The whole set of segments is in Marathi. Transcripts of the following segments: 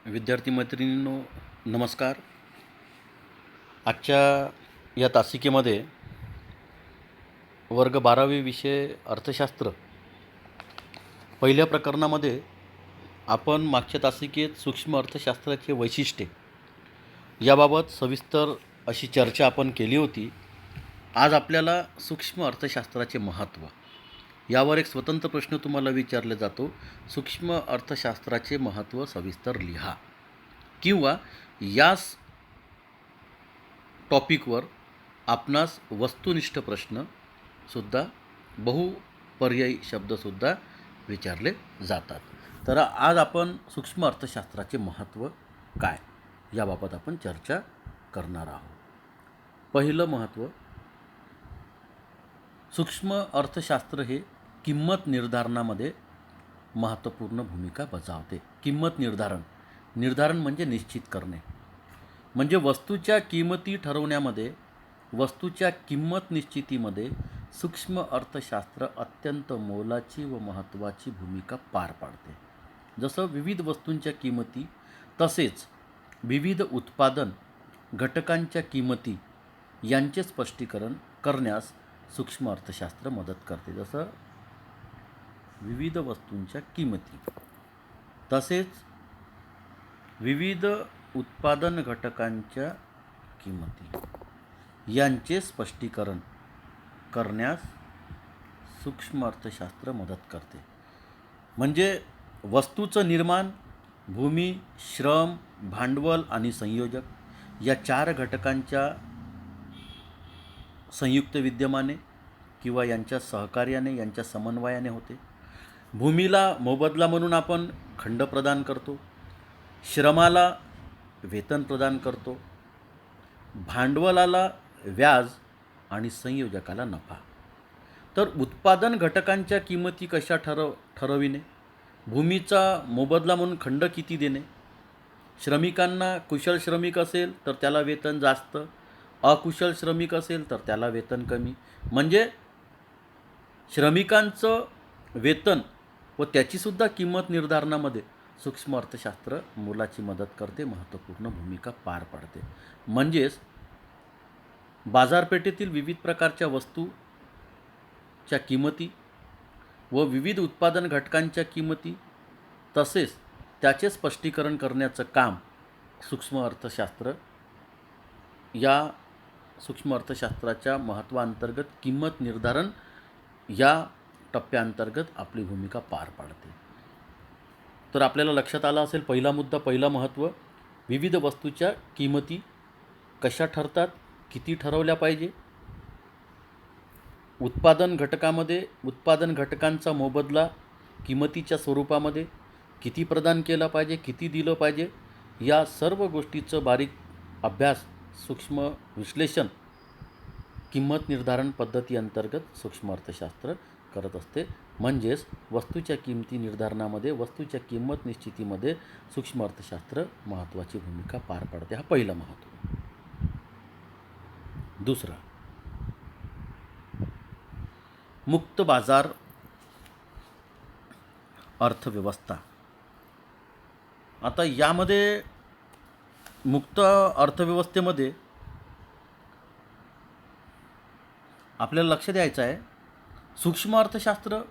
विद्यार्थी मैत्रिणींनो, नमस्कार. आजच्या या तासिकेमध्ये वर्ग 12वी विषय अर्थशास्त्र पहिल्या प्रकरणामध्ये आपण मागच्या तासिकेत सूक्ष्म अर्थशास्त्राचे वैशिष्ट्ये याबाबत सविस्तर अशी चर्चा आपण केली होती. आज आपल्याला सूक्ष्म अर्थशास्त्राचे महत्त्व यावर एक स्वतंत्र प्रश्न तुम्हाला विचारला जातो. सूक्ष्म अर्थशास्त्राचे महत्त्व सविस्तर लिहा, किंवा याच टॉपिकवर आपणास वस्तुनिष्ठ प्रश्नसुद्धा बहुपर्यायी शब्दसुद्धा विचारले जातात. तर आज आपण सूक्ष्म अर्थशास्त्राचे महत्त्व काय याबाबत आपण चर्चा करणार आहोत. पहिलं महत्त्व, सूक्ष्म अर्थशास्त्र हे किंमत निर्धारणामध्ये महत्त्वपूर्ण भूमिका बजावते. किंमत निर्धारण म्हणजे निश्चित करणे, म्हणजे वस्तूच्या किंमती ठरवण्यामध्ये, वस्तूच्या किंमत निश्चितीमध्ये सूक्ष्म अर्थशास्त्र अत्यंत मोलाची व महत्त्वाची भूमिका पार पाडते. जसं विविध वस्तूंच्या किंमती, तसेच विविध उत्पादन घटकांच्या किंमती यांचे स्पष्टीकरण करण्यास सूक्ष्म अर्थशास्त्र मदत करते. जसं विविध वस्तूंच्या किंमती तसेच विविध उत्पादन घटकांच्या किंमती यांचे स्पष्टीकरण करण्यास सूक्ष्म अर्थशास्त्र मदत करते. म्हणजे वस्तूचं निर्माण, भूमी, श्रम, भांडवल आणि संयोजक या 4 घटकांच्या संयुक्त विद्यमाने किंवा यांच्या सहकार्याने, यांच्या समन्वयाने होते. भूमीला मोबदला म्हणून आपण खंड प्रदान करतो, श्रमाला वेतन प्रदान करतो, भांडवलाला व्याज आणि संयोजकाला नफा. तर उत्पादन घटकांच्या किंमती कशा ठरविणे, भूमीचा मोबदला म्हणून खंड किती देणे, श्रमिकांना, कुशल श्रमिक असेल तर त्याला वेतन जास्त, अकुशल श्रमिक असेल तर त्याला वेतन कमी. म्हणजे श्रमिकांचं वेतन व त्याचीसुद्धा किंमत निर्धारणामध्ये सूक्ष्म अर्थशास्त्र मोलाची मदत करते, महत्त्वपूर्ण भूमिका पार पाडते. म्हणजेच बाजारपेठेतील विविध प्रकारच्या वस्तूच्या किंमती व विविध उत्पादन घटकांच्या किंमती तसेच त्याचे स्पष्टीकरण करण्याचं काम सूक्ष्म अर्थशास्त्र, या सूक्ष्म अर्थशास्त्राच्या महत्त्वांतर्गत किंमत निर्धारण या टप्प्यांतर्गत आपली भूमिका पार पाडते. तर आपल्याला लक्षात आलं असेल पहिला मुद्दा, पहिला महत्त्व, विविध वस्तूच्या किंमती कशा ठरतात, किती ठरवल्या पाहिजे, उत्पादन घटकामध्ये उत्पादन घटकांचा मोबदला किंमतीच्या स्वरूपामध्ये किती प्रदान केला पाहिजे, किती दिलं पाहिजे, या सर्व गोष्टीचं बारीक अभ्यास, सूक्ष्म विश्लेषण किंमत निर्धारण पद्धती अंतर्गत सूक्ष्म अर्थशास्त्र करत असते. म्हणजेच वस्तूच्या किंमती निर्धारणामध्ये, वस्तूच्या किंमत निश्चितीमध्ये सूक्ष्म अर्थशास्त्र महत्त्वाची भूमिका पार पाडते. हा पहिला महत्त्व. दुसरा, मुक्त बाजार अर्थव्यवस्था. आता यामध्ये मुक्त अर्थव्यवस्थेमध्ये आपल्याला लक्ष द्यायचं आहे, सूक्ष्म अर्थशास्त्र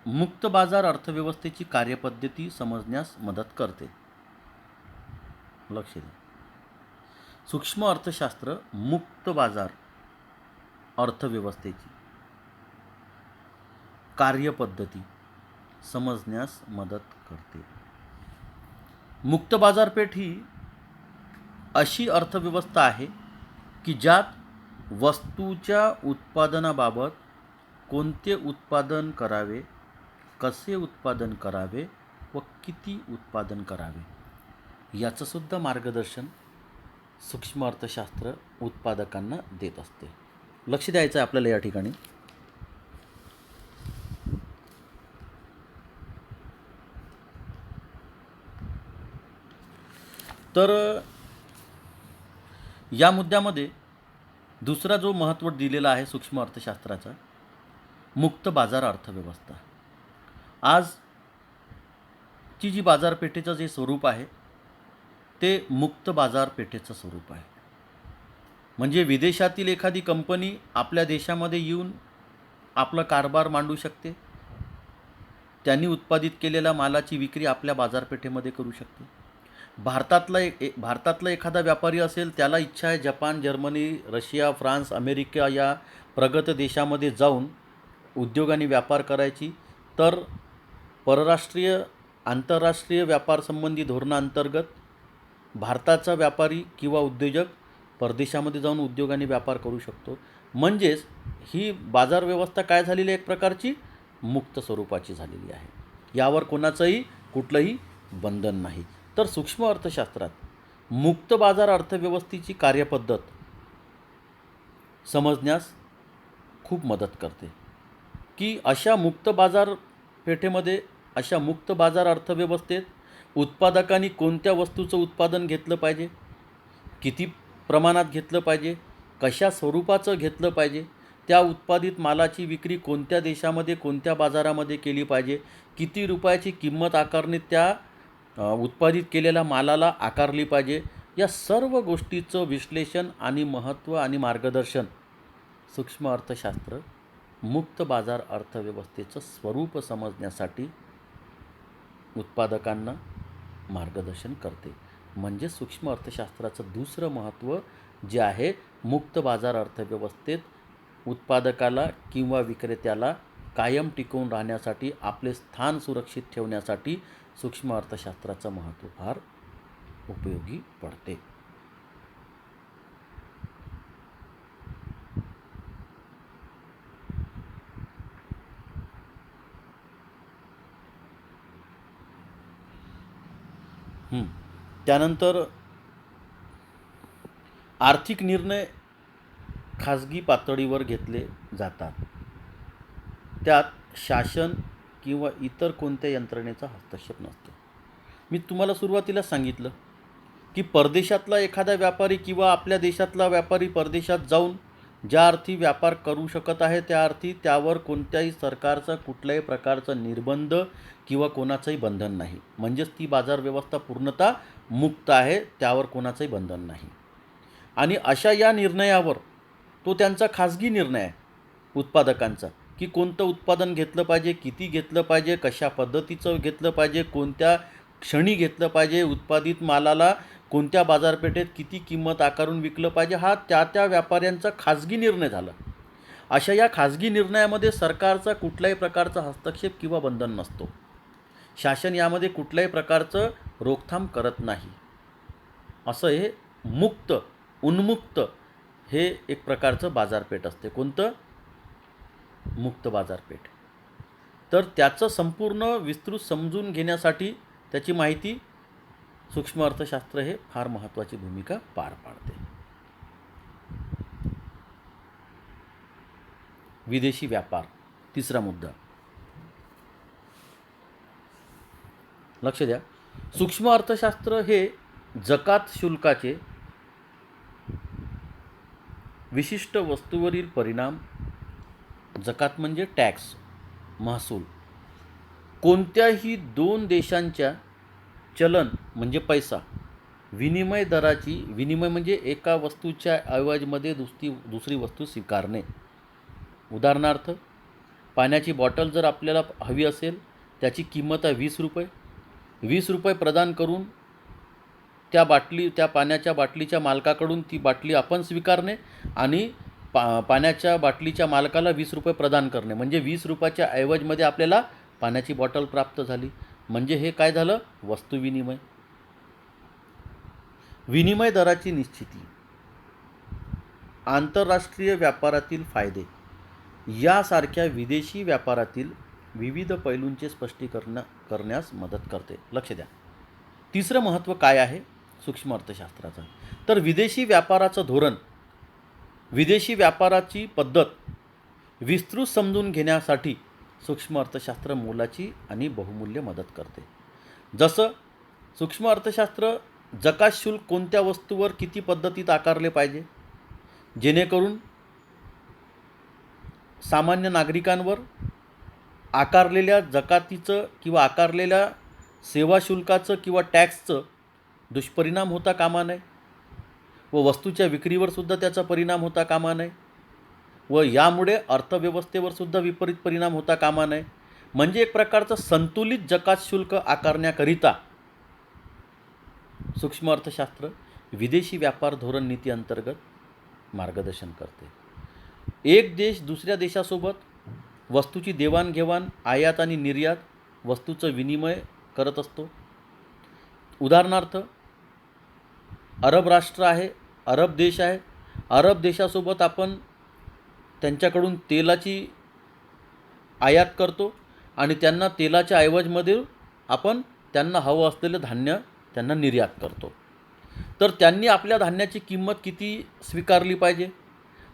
मुक्त बाजार अर्थव्यवस्थेची कार्यपद्धती समजण्यास मदत करते. लक्ष द्या, सूक्ष्म अर्थशास्त्र मुक्त बाजार अर्थव्यवस्थेची कार्यपद्धती समजण्यास मदत करते. मुक्त बाजारपेठ ही अशी अर्थव्यवस्था आहे की ज्यात वस्तूच्या उत्पादनाबाबत कोणते उत्पादन करावे, कसे उत्पादन करावे व किती उत्पादन करावे याचंसुद्धा मार्गदर्शन सूक्ष्म अर्थशास्त्र उत्पादकांना देत असते. लक्ष द्यायचं आहे आपल्याला या ठिकाणी. तर या मुद्द्यामध्ये दुसरा जो महत्त्व दिलेला आहे सूक्ष्म अर्थशास्त्राचा, मुक्त बाजार अर्थव्यवस्था. आजची जी बाजारपेठेचं जे स्वरूप आहे ते मुक्त बाजारपेठेचं स्वरूप आहे. म्हणजे विदेशातील एखादी कंपनी आपल्या देशामध्ये येऊन आपला कारभार मांडू शकते. त्यांनी उत्पादित केलेल्या मालाची विक्री आपल्या बाजारपेठेमध्ये करू शकते. भारतातला एखादा व्यापारी असेल, त्याला इच्छा आहे Japan, Germany, Russia, France, America या प्रगत देशामध्ये जाऊन उद्योगाने व्यापार करायची, तर परराष्ट्रीय आंतरराष्ट्रीय व्यापार संबंधी धोरणांतर्गत भारताचा व्यापारी किंवा उद्योजक परदेशामध्ये जाऊन उद्योगाने व्यापार करू शकतो. म्हणजेच ही बाजार व्यवस्था काय झालेली आहे, एक प्रकारची मुक्त स्वरूपाची झालेली आहे. यावर कोणाचंही कुठलंही बंधन नाही. तर सूक्ष्म अर्थशास्त्रात मुक्त बाजार अर्थव्यवस्थेची कार्यपद्धत समजण्यास खूप मदत करते, की अशा मुक्त बाजारपेठेमध्ये, अशा मुक्त बाजार अर्थव्यवस्थेत उत्पादकांनी कोणत्या वस्तूचं उत्पादन घेतलं पाहिजे, किती प्रमाणात घेतलं पाहिजे, कशा स्वरूपाचं घेतलं पाहिजे, त्या उत्पादित मालाची विक्री कोणत्या देशामध्ये, कोणत्या बाजारामध्ये केली पाहिजे, किती रुपयाची किंमत आकारणी त्या उत्पादित केलेल्या मालाला आकारली पाहिजे, या सर्व गोष्टीचं विश्लेषण आणि महत्त्व आणि मार्गदर्शन सूक्ष्म अर्थशास्त्र मुक्त बाजार अर्थव्यवस्थेचं स्वरूप समजण्यासाठी उत्पादकांना मार्गदर्शन करते. म्हणजे सूक्ष्म अर्थशास्त्राचं दुसरं महत्त्व जे आहे, मुक्त बाजार अर्थव्यवस्थेत उत्पादकाला किंवा विक्रेत्याला कायम टिकून राहण्यासाठी, आपले स्थान सुरक्षित ठेवण्यासाठी सूक्ष्म अर्थशास्त्राचं महत्त्व फार उपयोगी पडते. त्यानंतर आर्थिक निर्णय खाजगी पातळीवर घेतले जातात. त्यात शासन किंवा इतर कोणत्या यंत्रणेचा हस्तक्षेप नसतो. मी तुम्हाला सुरुवातीला सांगितलं की परदेशातला एखादा व्यापारी किंवा आपल्या देशातला व्यापारी परदेशात जाऊन ज्या अर्थी व्यापार करू शकत आहे, त्या अर्थी त्यावर कोणत्याही सरकारचा कुठल्याही प्रकारचं निर्बंध किंवा कोणाचंही बंधन नाही. म्हणजेच ती बाजार व्यवस्था पूर्णतः मुक्त आहे, त्यावर कोणाचंही बंधन नाही. आणि अशा या निर्णयावर तो त्यांचा खाजगी निर्णय आहे उत्पादकांचा, की कोणतं उत्पादन घेतलं पाहिजे, किती घेतलं पाहिजे, कशा पद्धतीचं घेतलं पाहिजे, कोणत्या क्षणी घेतलं पाहिजे, उत्पादित मालाला कोणत्या बाजारपेठेत किती किंमत आकारून विकलं पाहिजे, हा त्या व्यापाऱ्यांचा खाजगी निर्णय झाला. अशा या खाजगी निर्णयामध्ये सरकारचा कुठल्याही प्रकारचा हस्तक्षेप किंवा बंधन नसतो. शासन यामध्ये कुठल्याही प्रकारचं रोकथाम करत नाही. असं हे मुक्त, उन्मुक्त हे एक प्रकारचं बाजारपेठ असते. कोणतं? मुक्त बाजारपेठ. तर त्याचं संपूर्ण विस्तृत समजून घेण्यासाठी त्याची माहिती सूक्ष्म अर्थशास्त्र हे फार महत्त्वाची भूमिका पार पाडते. विदेशी व्यापार, तिसरा मुद्दा. लक्ष द्या, सूक्ष्म अर्थशास्त्र हे जकात शुल्काचे विशिष्ट वस्तूवरील परिणाम, जकात म्हणजे टॅक्स, महसूल, कोणत्याही दोन देशांच्या चलन म्हणजे पैसा विनिमय दराची, विनिमय म्हणजे एका वस्तूच्या ऐवजीमध्ये दुसरी वस्तू स्वीकारणे. उदाहरणार्थ, पाण्याची बॉटल जर आपल्याला हवी असेल, त्याची किंमत आहे 20 रुपये. 20 रुपये प्रदान करून त्या पाण्याच्या बाटलीच्या मालकाकडून ती बाटली आपण स्वीकारणे आणि पाण्याच्या बाटलीच्या मालकाला 20 रुपये प्रदान करणे. म्हणजे 20 रुपयाच्या ऐवजीमध्ये आपल्याला पाण्याची बॉटल प्राप्त झाली. म्हणजे हे काय झालं? वस्तू विनिमय. विनिमय दराची निश्चिती, आंतरराष्ट्रीय व्यापारातील फायदे यासारख्या विदेशी व्यापारातील विविध पैलूंचे स्पष्टीकरण करण्यास मदत करते. लक्ष द्या, तिसरं महत्त्व काय आहे सूक्ष्म अर्थशास्त्राचं? तर विदेशी व्यापाराचं धोरण, विदेशी व्यापाराची पद्धत विस्तृत समजून घेण्यासाठी सूक्ष्म अर्थशास्त्र मोलाची आणि बहुमूल्य मदत करते. जसं सूक्ष्म अर्थशास्त्र जकात शुल्क कोणत्या वस्तूवर किती पद्धतीत आकारले पाहिजे, जेणेकरून सामान्य नागरिकांवर आकारलेल्या जकातीचं किंवा आकारलेल्या सेवा शुल्काचं किंवा टॅक्सचं दुष्परिणाम होता कामा नये व वस्तूच्या विक्रीवर सुद्धा त्याचा परिणाम होता कामा नये व यामुळे अर्थव्यवस्थेवर सुद्धा विपरीत परिणाम होता कामा नये. म्हणजे एक प्रकारचं संतुलित जकात शुल्क आकारण्याकरिता सूक्ष्म अर्थशास्त्र विदेशी व्यापार धोरण नीती अंतर्गत मार्गदर्शन करते. एक देश दुसऱ्या देशासोबत वस्तूची देवाणघेवाण, आयात आणि निर्यात, वस्तूचं विनिमय करत असतो. उदाहरणार्थ अरब राष्ट्र आहे, अरब देश आहे. अरब देशासोबत आपण त्यांच्याकडून तेलाची आयात करतो आणि त्यांना तेलाच्या ऐवजमध्ये आपण त्यांना हवं असलेलं धान्य त्यांना निर्यात करतो. तर त्यांनी आपल्या धान्याची किंमत किती स्वीकारली पाहिजे,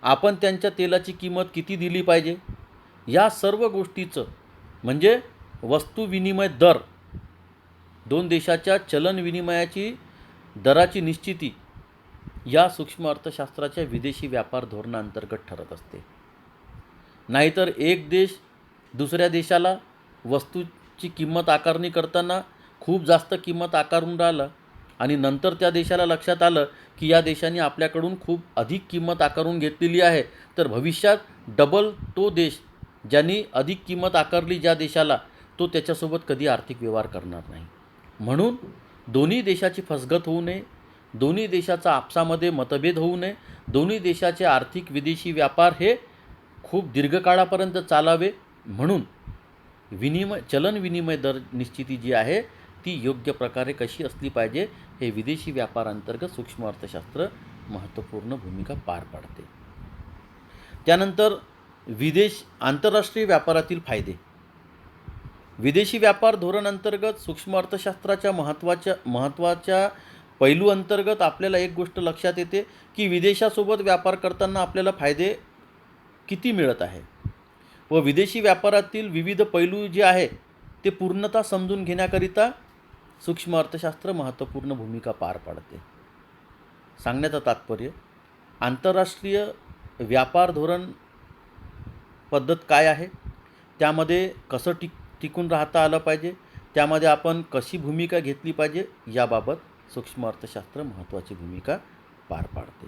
आपण त्यांच्या तेलाची किंमत किती दिली पाहिजे, या सर्व गोष्टीचं म्हणजे वस्तू विनिमय दर, दोन देशाच्या चलन विनिमयाची दराची निश्चिती या सूक्ष्म अर्थशास्त्राच्या विदेशी व्यापार धोरणांतर्गत ठरत असते. नाहीतर एक देश दुसऱ्या देशाला वस्तूची किंमत आकारणी करताना खूप जास्त किंमत आकारून राहिलं आणि नंतर त्या देशाला लक्षात आलं की या देशाने आपल्याकडून खूप अधिक किंमत आकारून घेतलेली आहे, तर भविष्यात डबल तो देश ज्यांनी अधिक किंमत आकारली ज्या देशाला, तो त्याच्यासोबत कधी आर्थिक व्यवहार करणार नाही. म्हणून दोन्ही देशाची फसगत होऊ नये, दोन्ही देशाचा आपसामध्ये मतभेद होऊ नये, दोन्ही देशाचे आर्थिक विदेशी व्यापार हे खूप दीर्घकाळापर्यंत चालावे म्हणून चलन विनिमय दर निश्चिती जी आहे ती योग्य प्रकारे कशी असली पाहिजे हे विदेशी व्यापारांतर्गत सूक्ष्म अर्थशास्त्र महत्त्वपूर्ण भूमिका पार पाडते. त्यानंतर आंतरराष्ट्रीय व्यापारातील फायदे. विदेशी व्यापार धोरण अंतर्गत सूक्ष्म अर्थशास्त्राच्या महत्त्वाच्या पैलू अंतर्गत आपल्याला एक गोष्ट लक्षात येते की विदेशासोबत व्यापार करताना आपल्याला फायदे किती मिळत आहे व विदेशी व्यापारातील विविध पैलू जे आहे ते पूर्णतः समजून घेण्याकरिता सूक्ष्म अर्थशास्त्र महत्त्वपूर्ण भूमिका पार पाडते. सांगण्याचं तात्पर्य, आंतरराष्ट्रीय व्यापार धोरण पद्धत काय आहे, त्यामध्ये कसं टिकून राहता आलं पाहिजे, त्यामध्ये आपण कशी भूमिका घेतली पाहिजे याबाबत सूक्ष्म अर्थशास्त्र महत्त्वाची भूमिका पार पाडते.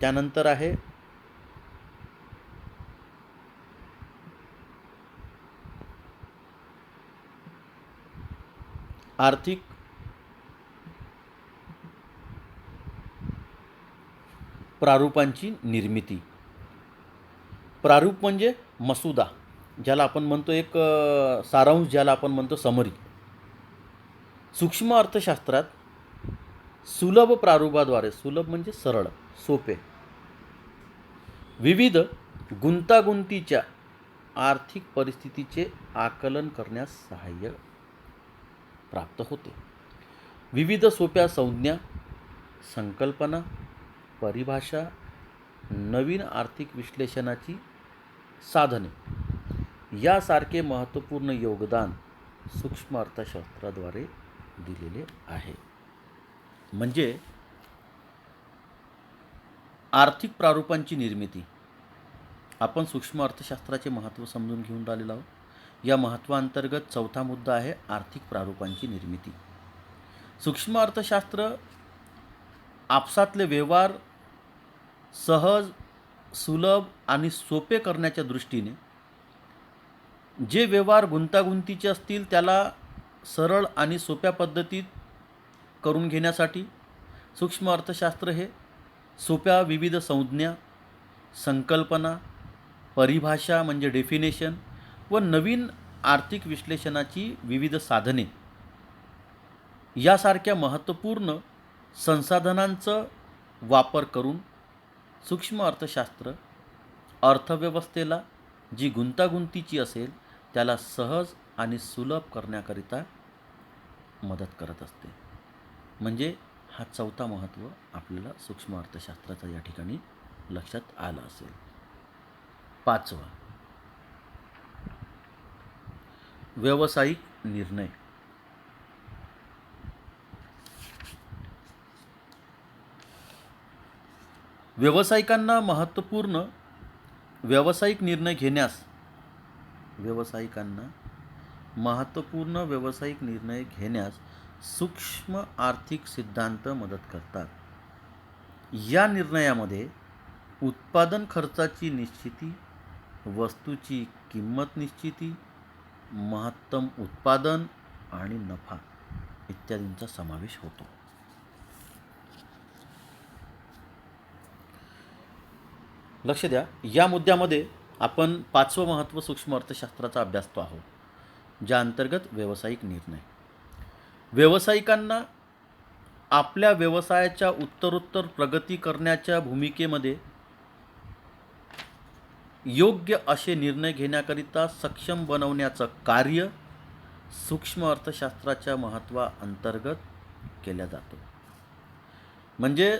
त्यानंतर आहे आर्थिक प्रारूपांची निर्मिती. प्रारूप म्हणजे मसुदा, ज्याला आपण म्हणतो एक सारांश, ज्याला आपण म्हणतो समरी. सूक्ष्म अर्थशास्त्रात सुलभ प्रारूपाद्वारे, सुलभ म्हणजे सरळ, सोपे, विविध गुंतागुंतीच्या आर्थिक परिस्थितीचे आकलन करण्यास सहाय्य प्राप्त होते. विविध सोप्या संज्ञा, संकल्पना, परिभाषा, नवीन आर्थिक विश्लेषणाची साधने यासारखे महत्त्वपूर्ण योगदान सूक्ष्म अर्थशास्त्राद्वारे दिलेले आहे. म्हणजे आर्थिक प्रारूपांची निर्मिती, आपण सूक्ष्म अर्थशास्त्राचे महत्त्व समजून घेऊन राहिलेलो आहोत. या महत्त्वांतर्गत चौथा मुद्दा आहे आर्थिक प्रारूपांची निर्मिती. सूक्ष्म अर्थशास्त्र आपसातले व्यवहार सहज, सुलभ आणि सोपे करण्याच्या दृष्टीने, जे व्यवहार गुंतागुंतीचे असतील त्याला सरळ आणि सोप्या पद्धतीत करून घेण्यासाठी सूक्ष्म अर्थशास्त्र हे सोप्या विविध संज्ञा, संकल्पना, परिभाषा म्हणजे डेफिनेशन व नवीन आर्थिक विश्लेषणाची विविध साधने यासारख्या महत्त्वपूर्ण संसाधनांचा वापर करून सूक्ष्म अर्थशास्त्र अर्थव्यवस्थेला जी गुंतागुंतीची असेल त्याला सहज आणि सुलभ करण्याकरिता मदत करत असते. म्हणजे हा चौथा महत्त्व आपल्याला सूक्ष्म अर्थशास्त्राचा या ठिकाणी लक्षात आलं असेल. पाचवा, व्यावसायिक निर्णय. व्यावसायिकांना व्यावसायिक निर्णय घेण्यास सूक्ष्म आर्थिक सिद्धांत मदत करतात. या निर्णयामध्ये उत्पादन खर्चाची निश्चिती, वस्तूची किंमत निश्चिती, महत्तम उत्पादन आणि नफा इत्यादींचा समावेश होतो. लक्ष द्या, या मुद्द्यामध्ये आपण 5वं महत्त्व सूक्ष्म अर्थशास्त्राचा अभ्यासतो आहोत, ज्या अंतर्गत व्यावसायिक निर्णय. व्यावसायिकांना आपल्या व्यवसायाच्या उत्तरोत्तर प्रगती करण्याच्या भूमिकेमध्ये योग्य असे निर्णय घेण्याकरिता सक्षम बनवण्याचं कार्य सूक्ष्म अर्थशास्त्राच्या महत्त्वाअंतर्गत केल्या जातो. म्हणजे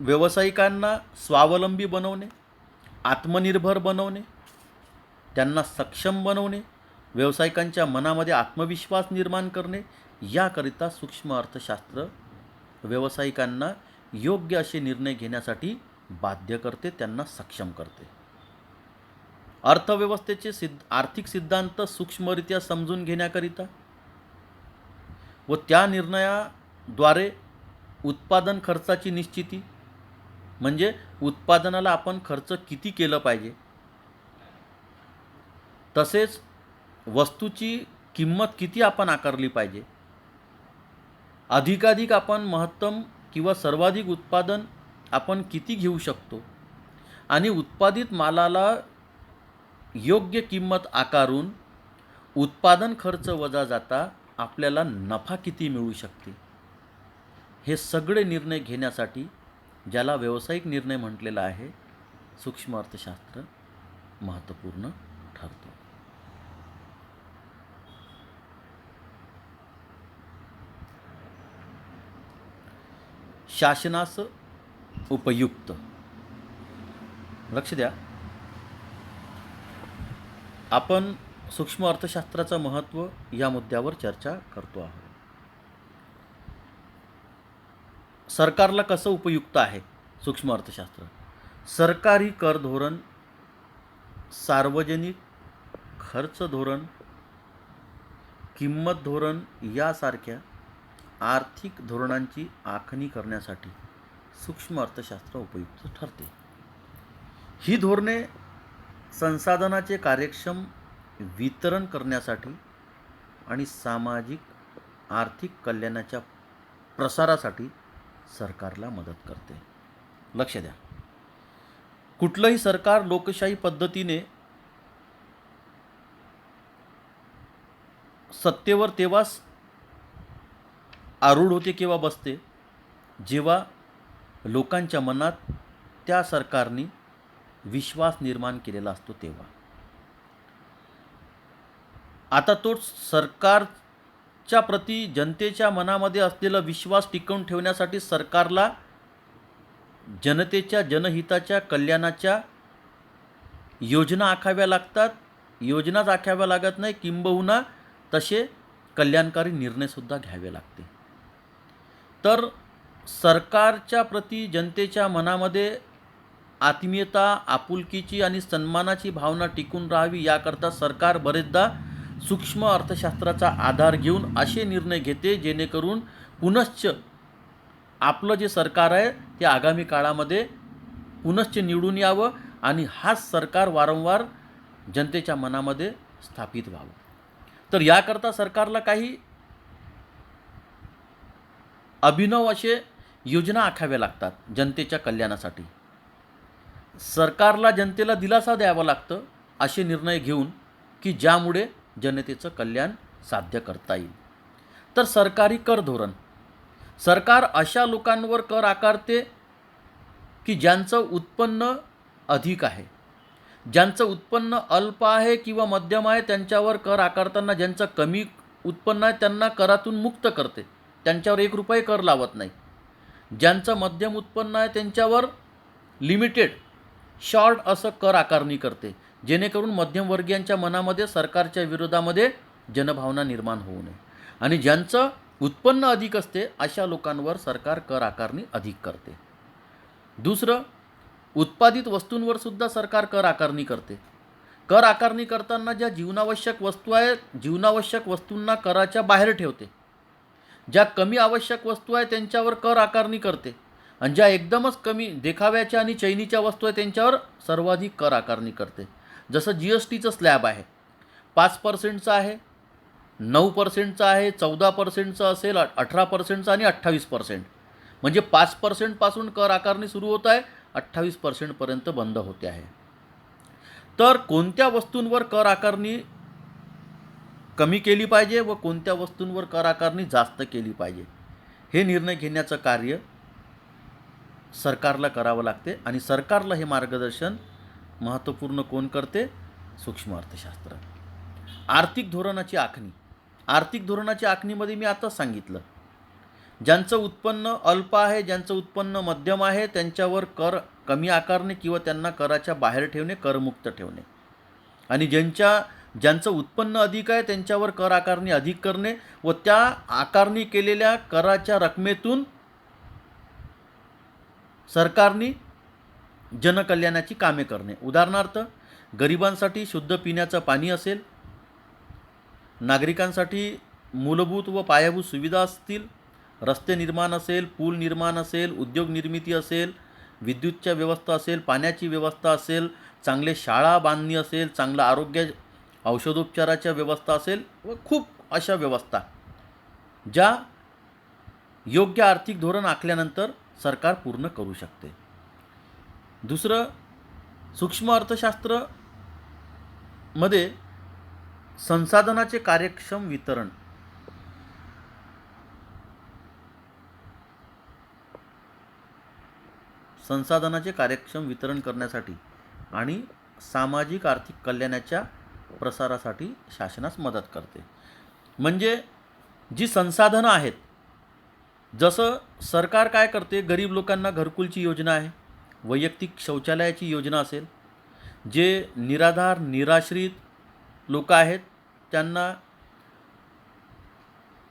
व्यावसायिकांना स्वावलंबी बनवणे, आत्मनिर्भर बनवणे, त्यांना सक्षम बनवणे, व्यावसायिकांच्या मनामध्ये आत्मविश्वास निर्माण करणे, याकरिता सूक्ष्म अर्थशास्त्र व्यावसायिकांना योग्य असे निर्णय घेण्यासाठी बाध्य करते, त्यांना सक्षम करते. अर्थव्यवस्थेचे आर्थिक सिद्धांत सूक्ष्मरित्या समजून घेण्याकरिता व त्या निर्णयाद्वारे उत्पादन खर्चाची निश्चिती, म्हणजे उत्पादनाला आपण खर्च किती केलं पाहिजे, तसेच वस्तूची किंमत किती आपण आकारली पाहिजे, अधिकाधिक आपण महत्तम किंवा सर्वाधिक उत्पादन आपण किती घेऊ शकतो, आणि उत्पादित मालाला योग्य किंमत आकारून उत्पादन खर्च वजा जाता आपल्याला नफा किती मिळू शकते, हे सगळे निर्णय घेण्यासाठी ज्याला व्यावसायिक निर्णय म्हटलेला आहे, सूक्ष्म अर्थशास्त्र महत्त्वपूर्ण ठरतो. शासनास उपयुक्त. लक्ष द्या, आपण सूक्ष्म अर्थशास्त्राचं महत्त्व या मुद्द्यावर चर्चा करतो आहोत. सरकारला कसं उपयुक्त आहे सूक्ष्म अर्थशास्त्र? सरकारी कर धोरण, सार्वजनिक खर्च धोरण, किंमत धोरण यासारख्या आर्थिक धोरणांची आखणी करण्यासाठी सूक्ष्म अर्थशास्त्र उपयुक्त ठरते. ही धोरणे संसाधनाचे कार्यक्षम वितरण करण्यासाठी आणि सामाजिक आर्थिक कल्याणाच्या प्रसारासाठी सरकारला मदत करते. लक्ष द्या, कुठलंही सरकार लोकशाही पद्धतीने सत्तेवर तेव्हाच आरूढ होते किंवा बसते जेव्हा लोकांच्या मनात त्या सरकारने विश्वास निर्माण केलेला असतो तेव्हा. आता तो सरकारच्या प्रती जनतेच्या मनामध्ये असलेला विश्वास टिकवून ठेवण्यासाठी सरकारला जनतेच्या जनहिताच्या कल्याणाच्या योजना आखाव्या लागतात. योजनाच आखाव्या लागत नाही, किंबहुना तसे कल्याणकारी निर्णयसुद्धा घ्यावे लागते. तर सरकारच्या प्रती जनतेच्या मनामध्ये आत्मीयता, आपुलकीची आणि सन्मानाची भावना टिकून राहावी याकरता सरकार बरेचदा सूक्ष्म अर्थशास्त्राचा आधार घेऊन असे निर्णय घेते जेणेकरून पुनश्च आपलं जे सरकार आहे ते आगामी काळामध्ये पुनश्च निवडून यावं आणि हाच सरकार वारंवार जनतेच्या मनामध्ये स्थापित व्हावं. तर याकरता सरकारला काही अभिनव असे योजना आखाव्या लागतात जनतेच्या कल्याणासाठी. सरकारला जनतेला दिलासा द्यावा लागतं असे निर्णय घेऊन की ज्यामुळे जनतेचं कल्याण साध्य करता येईल. तर सरकारी कर धोरण, सरकार अशा लोकांवर कर आकारते की ज्यांचं उत्पन्न अधिक आहे. ज्यांचं उत्पन्न अल्प आहे किंवा मध्यम आहे त्यांच्यावर कर आकारताना ज्यांचं कमी उत्पन्न आहे त्यांना करातून मुक्त करते, त्यांच्यावर 1 रुपये कर लावत नाही. ज्यांचं मध्यम उत्पन्न आहे त्यांच्यावर लिमिटेड शॉर्ट असं कर आकारणी करते जेणेकरून मध्यमवर्गीयांच्या मनामध्ये सरकारच्या विरोधामध्ये जनभावना निर्माण होऊ नये. आणि ज्यांचं उत्पन्न अधिक असते अशा लोकांवर सरकार कर आकारणी अधिक करते. दुसरं, उत्पादित वस्तूंवर सुद्धा सरकार कर आकारणी करते. कर आकारणी करताना ज्या जीवनावश्यक वस्तू आहेत जीवनावश्यक वस्तूंना कराच्या बाहेर ठेवते ज्या कमी आवश्यक वस्तू आहे त्यांच्यावर कर आकारणी करते आणि ज्या एकदमच कमी देखाव्याच्या आणि चैनीच्या वस्तू आहे त्यांच्यावर सर्वाधिक कर आकारणी करते. जसं GSTचं स्लॅब आहे, 5%चं आहे, 9%चं आहे, 14%चं असेल, 18%चं आणि 28%. म्हणजे 5%पासून कर आकारणी सुरू होत आहे, 28%पर्यंत बंद होते आहे. तर कोणत्या वस्तूंवर कर आकारणी कमी केली पाहिजे व कोणत्या वस्तूंवर कर आकारणी जास्त केली पाहिजे हे निर्णय घेण्याचं कार्य सरकारला करावं लागते. आणि सरकारला हे मार्गदर्शन महत्त्वपूर्ण कोण करते? सूक्ष्म अर्थशास्त्र. आर्थिक धोरणाची आखणी. आर्थिक धोरणाच्या आखणीमध्ये मी आताच सांगितलं, ज्यांचं उत्पन्न अल्प आहे, ज्यांचं उत्पन्न मध्यम आहे त्यांच्यावर कर कमी आकारणे किंवा त्यांना कराच्या बाहेर ठेवणे, करमुक्त ठेवणे. आणि ज्यांचं उत्पन्न अधिक आहे त्यांच्यावर कर आकारणी अधिक करणे व त्या आकारणी केलेल्या कराच्या रकमेतून सरकारने जनकल्याणाची कामे करणे. उदाहरणार्थ, गरिबांसाठी शुद्ध पिण्याचं पाणी असेल, नागरिकांसाठी मूलभूत व पायाभूत सुविधा असतील, रस्ते निर्माण असेल, पूल निर्माण असेल, उद्योग निर्मिती असेल, विद्युतच्या व्यवस्था असेल, पाण्याची व्यवस्था असेल, चांगले शाळा बांधणी असेल, चांगलं आरोग्य औषधोपचाराच्या व्यवस्था असेल व खूप अशा व्यवस्था ज्या योग्य आर्थिक धोरण आखल्यानंतर सरकार पूर्ण करू शकते. दुसरं, सूक्ष्म अर्थशास्त्र मध्ये संसाधनाचे कार्यक्षम वितरण. संसाधनाचे कार्यक्षम वितरण करण्यासाठी आणि सामाजिक आर्थिक कल्याणाच्या प्रसारासाठी शासनास मदत करते. म्हणजे जी संसाधनं आहेत, जसं सरकार काय करते, गरीब लोकांना घरकुलची योजना आहे, वैयक्तिक शौचालयाची योजना असेल, जे निराधार निराश्रित लोक आहेत त्यांना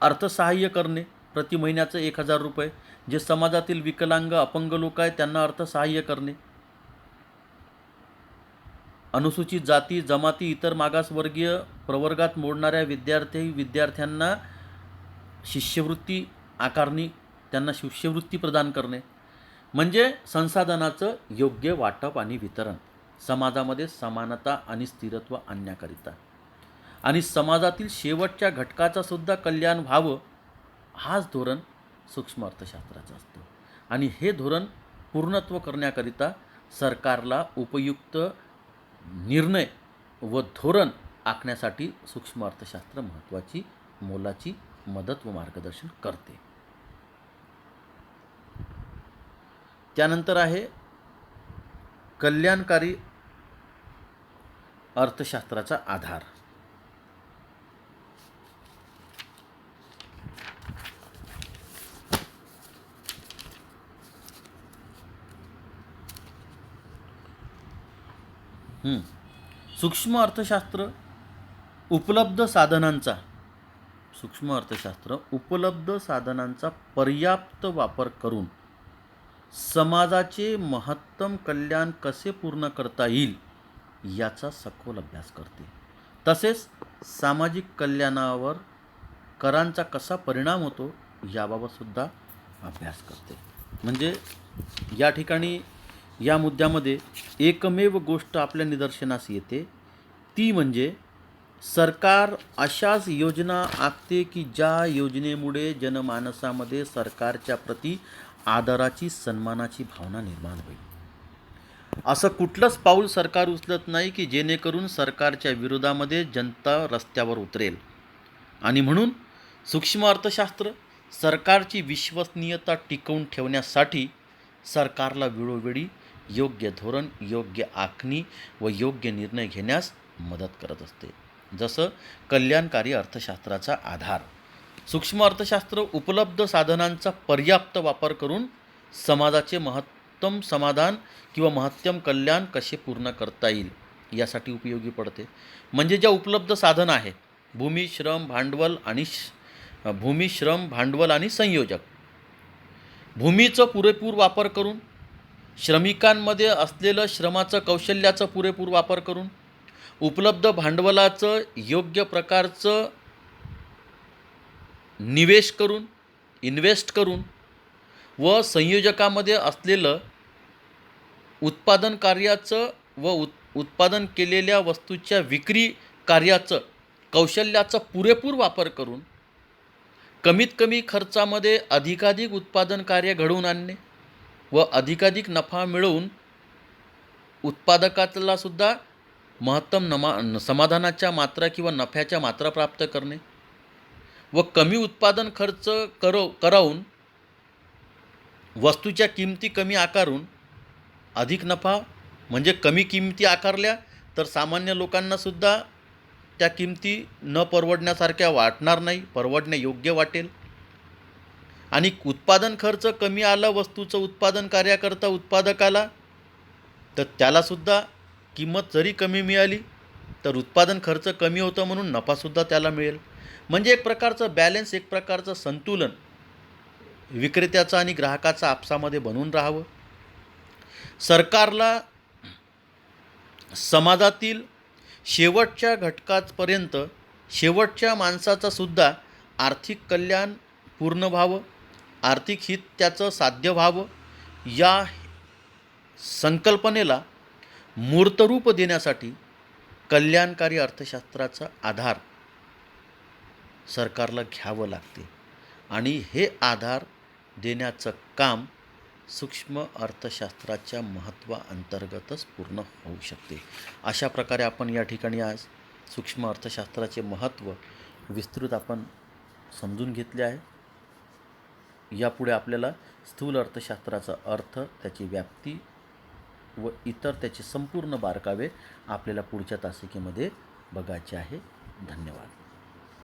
अर्थसहाय्य करणे, प्रति महिन्याचं 1,000 रुपये. जे समाजातील विकलांग अपंग लोक आहेत त्यांना अर्थसहाय्य करणे. अनुसूचित जाती जमाती इतर मागासवर्गीय प्रवर्गात मोडणाऱ्या विद्यार्थ्यांना शिष्यवृत्ती आकारणी, त्यांना शिष्यवृत्ती प्रदान करणे. म्हणजे संसाधनाचं योग्य वाटप आणि वितरण, समाजामध्ये समानता आणि स्थिरत्व आणण्याकरिता आणि समाजातील शेवटच्या घटकाचा सुद्धा कल्याण व्हावं, हाच धोरण सूक्ष्म अर्थशास्त्राचं असतं. आणि हे धोरण पूर्णत्व करण्याकरिता सरकारला उपयुक्त निर्णय व धोरण आखण्यासाठी सूक्ष्म अर्थशास्त्र महत्त्वाची मोलाची मदत व मार्गदर्शन करते. त्यानंतर आहे कल्याणकारी अर्थशास्त्राचा आधार. सूक्ष्म अर्थशास्त्र उपलब्ध साधनांचा पर्याप्त वापर करून समाजाचे महत्तम कल्याण कसे पूर्ण करता येईल याचा सखोल अभ्यास करते. तसेच सामाजिक कल्याणावर करांचा कसा परिणाम होतो याबाबत सुद्धा अभ्यास करते. म्हणजे या ठिकाणी या मुद्द्यामध्ये एकमेव गोष्ट आपल्या निदर्शनास येते, ती म्हणजे सरकार अशाच योजना आखते की ज्या योजनेमुळे जनमानसामध्ये सरकारच्या प्रती आदराची सन्मानाची भावना निर्माण होईल. असं कुठलंच पाऊल सरकार उचलत नाही की जेणेकरून सरकारच्या विरोधामध्ये जनता रस्त्यावर उतरेल. आणि म्हणून सूक्ष्म अर्थशास्त्र सरकारची विश्वसनीयता टिकवून ठेवण्यासाठी सरकारला वेळोवेळी योग्य धोरण, योग्य आखणी व योग्य निर्णय घेण्यास मदत करत असते. जसं कल्याणकारी अर्थशास्त्राचा आधार. सूक्ष्म अर्थशास्त्र उपलब्ध साधनांचा पर्याप्त वापर करून समाजाचे महत्तम समाधान किंवा महत्तम कल्याण कसे पूर्ण करता येईल यासाठी उपयोगी पडते. म्हणजे ज्या उपलब्ध साधन आहे, भूमी, श्रम, भांडवल आणि संयोजक. भूमीचं पुरेपूर वापर करून, श्रमिकांमध्ये असलेलं श्रमाचं कौशल्याचा पुरेपूर वापर करून, उपलब्ध भांडवलाचं योग्य प्रकारचं निवेश करून इन्व्हेस्ट करून व संयोजकामध्ये असलेलं उत्पादन कार्याचं व उत्पादन केलेल्या वस्तूच्या विक्री कार्याचं कौशल्याचा पुरेपूर वापर करून कमीत कमी खर्चामध्ये अधिकाधिक उत्पादन कार्य घडवून आणणे व अधिकाधिक नफा मिळवून उत्पादकाला सुद्धा महत्तम समाधानाच्या मात्रा किंवा नफ्याच्या मात्रा प्राप्त करणे व कमी उत्पादन खर्च करावून वस्तूच्या किमती कमी आकारून अधिक नफा म्हणजे कमी किमती आकारल्या तर सामान्य लोकांनासुद्धा त्या किमती न परवडण्यासारख्या वाटणार नाही, परवडणे योग्य वाटेल. आणि उत्पादन खर्च कमी आला वस्तूचं उत्पादन कार्याकरता उत्पादकाला तर त्यालासुद्धा किंमत जरी कमी मिळाली तर उत्पादन खर्च कमी होतं म्हणून नफासुद्धा त्याला मिळेल. म्हणजे एक प्रकारचं बॅलन्स, एक प्रकारचं संतुलन विक्रेत्याचं आणि ग्राहकाचं आपसामध्ये बनवून राहावं. सरकारला समाजातील शेवटच्या घटकापर्यंत शेवटच्या माणसाचा सुद्धा आर्थिक कल्याण पूर्ण व्हावं, आर्थिक हित त्याचं साध्य व्हावं या संकल्पनेला मूर्तरूप देण्यासाठी कल्याणकारी अर्थशास्त्राचा आधार सरकारला घ्यावं लागते आणि हे आधार देण्याचं काम सूक्ष्म अर्थशास्त्राच्या महत्त्वाअंतर्गतच पूर्ण होऊ शकते. अशा प्रकारे आपण या ठिकाणी आज सूक्ष्म अर्थशास्त्राचे महत्त्व विस्तृत आपण समजून घेतले आहे. यापुढे आपल्याला स्थूल अर्थशास्त्राचा अर्थ, त्याची व्याप्ती व इतर त्याचे संपूर्ण बारकावे आपल्याला पुढच्या तासिकेमध्ये बघायचे आहे. धन्यवाद.